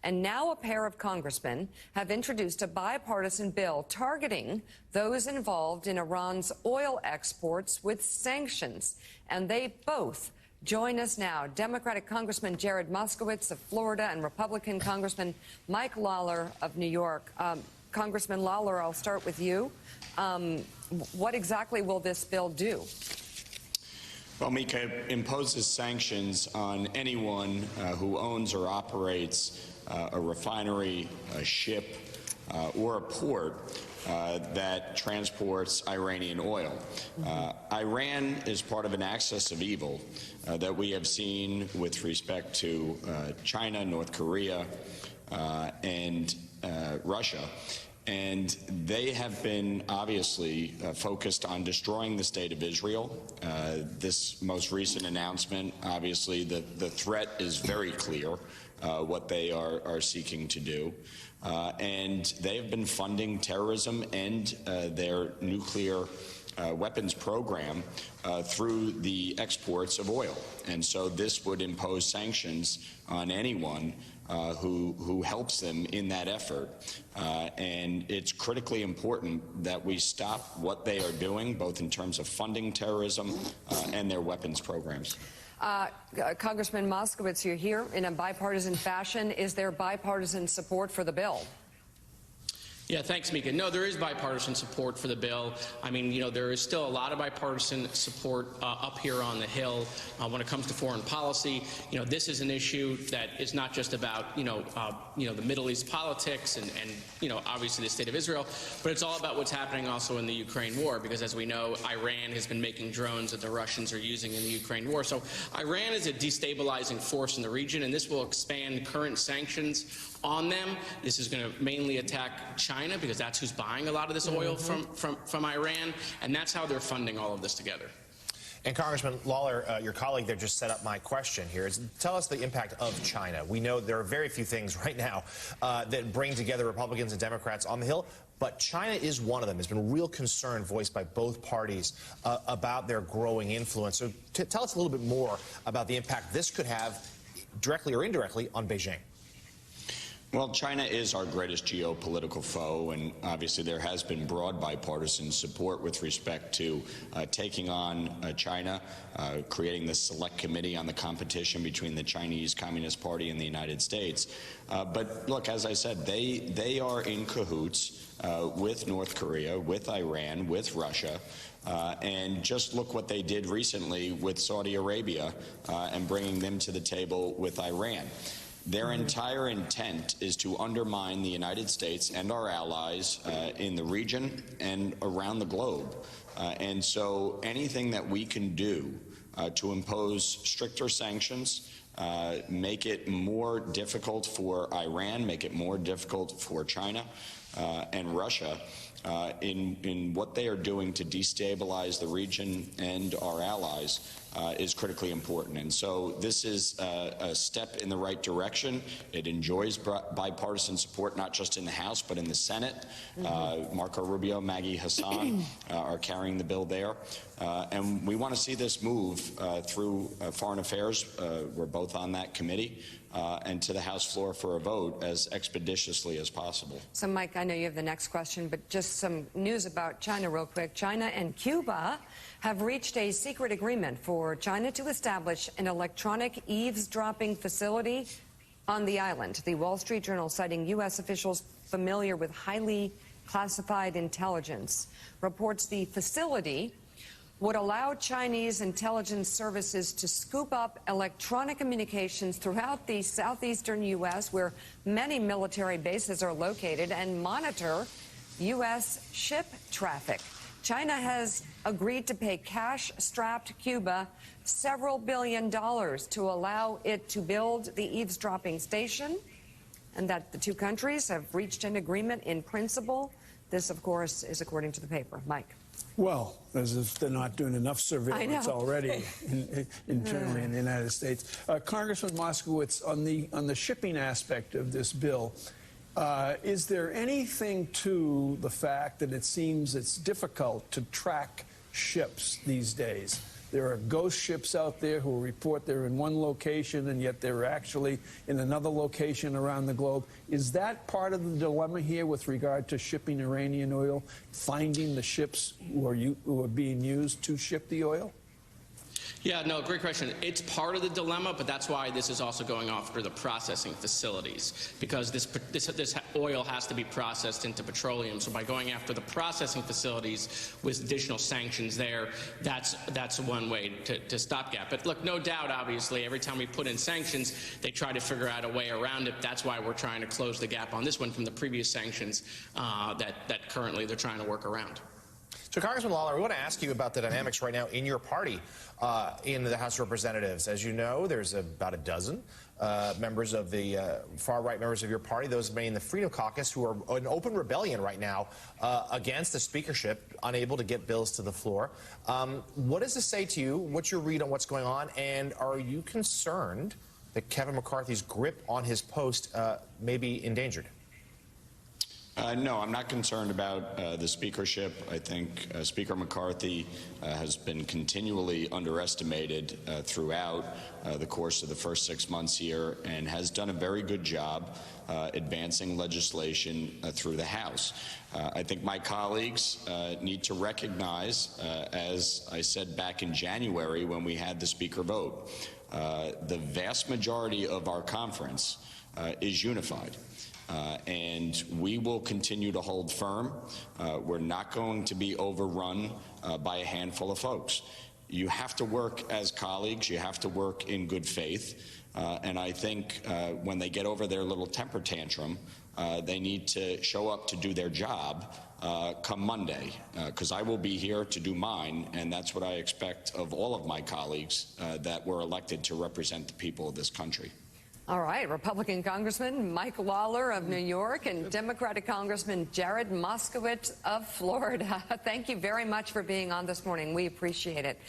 And now a pair of congressmen have introduced a bipartisan bill targeting those involved in Iran's oil exports with sanctions. And they both join us now. Democratic Congressman Jared Moskowitz of Florida and Republican Congressman Mike Lawler of New York. Congressman Lawler, I'll start with you. What exactly will this bill do? Well, Mika, it imposes sanctions on anyone who owns or operates a refinery, a ship, or a port that transports Iranian oil. Iran is part of an axis of evil that we have seen with respect to China, North Korea, and Russia. And they have been obviously focused on destroying the state of Israel. This most recent announcement, obviously, the threat is very clear, what they are seeking to do. And they have been funding terrorism and their nuclear weapons program through the exports of oil. And so this would impose sanctions on anyone who helps them in that effort. And it's critically important that we stop what they are doing, both in terms of funding terrorism and their weapons programs. Congressman Moskowitz, you're here in a bipartisan fashion. Is there bipartisan support for the bill? Yeah, thanks, Mika. No, there is bipartisan support for the bill. I mean, you know, there is still a lot of bipartisan support up here on the Hill when it comes to foreign policy. You know, this is an issue that is not just about, the Middle East politics and obviously the state of Israel, but it's all about what's happening also in the Ukraine war, because as we know, Iran has been making drones that the Russians are using in the Ukraine war. So Iran is a destabilizing force in the region, and this will expand current sanctions on them. This is going to mainly attack China, because that's who's buying a lot of this oil from Iran, and that's how they're funding all of this together. And Congressman Lawler, your colleague there just set up my question here. Tell us the impact of China. We know there are very few things right now that bring together Republicans and Democrats on the Hill, but China is one of them. There's been real concern voiced by both parties about their growing influence. So tell us a little bit more about the impact this could have, directly or indirectly, on Beijing. Well, China is our greatest geopolitical foe, and obviously there has been broad bipartisan support with respect to taking on China, creating this select committee on the competition between the Chinese Communist Party and the United States. But look, as I said, they are in cahoots with North Korea, with Iran, with Russia. And just look what they did recently with Saudi Arabia and bringing them to the table with Iran. Their entire intent is to undermine the United States and our allies in the region and around the globe. And so anything that we can do to impose stricter sanctions, make it more difficult for Iran, make it more difficult for China and Russia in what they are doing to destabilize the region and our allies is critically important. And so this is a step in the right direction. It enjoys bipartisan support, not just in the House, but in the Senate. Marco Rubio, Maggie Hassan are carrying the bill there. And we want to see this move through Foreign Affairs. We're both on that committee. And to the House floor for a vote as expeditiously as possible. So, Mike, I know you have the next question, but just some news about China real quick. China and Cuba have reached a secret agreement for China to establish an electronic eavesdropping facility on the island. The Wall Street Journal, citing U.S. officials familiar with highly classified intelligence, reports the facility would allow Chinese intelligence services to scoop up electronic communications throughout the southeastern U.S., where many military bases are located, and monitor U.S. ship traffic. China has agreed to pay cash-strapped Cuba several $billions to allow it to build the eavesdropping station, and that the two countries have reached an agreement in principle. This, of course, is according to the paper. Mike. Well, as if they're not doing enough surveillance already internally in the United States. Congressman Moskowitz, on the shipping aspect of this bill, is there anything to the fact that it seems it's difficult to track ships these days? There are ghost ships out there who report they're in one location and yet they're actually in another location around the globe. Is that part of the dilemma here with regard to shipping Iranian oil, finding the ships who are being used to ship the oil? Yeah, no, great question. It's part of the dilemma, but that's why this is also going after the processing facilities, because this oil has to be processed into petroleum. So by going after the processing facilities with additional sanctions there, that's one way to stopgap. But look, no doubt, obviously, every time we put in sanctions, they try to figure out a way around it. That's why we're trying to close the gap on this one from the previous sanctions that currently they're trying to work around. So, Congressman Lawler, we want to ask you about the dynamics right now in your party in the House of Representatives. As you know, there's about a dozen members of the far-right members of your party, those in the Freedom Caucus, who are in open rebellion right now against the speakership, unable to get bills to the floor. What does this say to you? What's your read on what's going on? And are you concerned that Kevin McCarthy's grip on his post may be endangered? No, I'm not concerned about the speakership. I think Speaker McCarthy has been continually underestimated throughout the course of the first 6 months here and has done a very good job advancing legislation through the House. I think my colleagues need to recognize, as I said back in January when we had the Speaker vote, the vast majority of our conference is unified. And we will continue to hold firm. We're not going to be overrun by a handful of folks. You have to work as colleagues. You have to work in good faith. And I think when they get over their little temper tantrum, they need to show up to do their job come Monday, because I will be here to do mine, and that's what I expect of all of my colleagues that were elected to represent the people of this country. All right, Republican Congressman Mike Lawler of New York and Democratic Congressman Jared Moskowitz of Florida. Thank you very much for being on this morning. We appreciate it.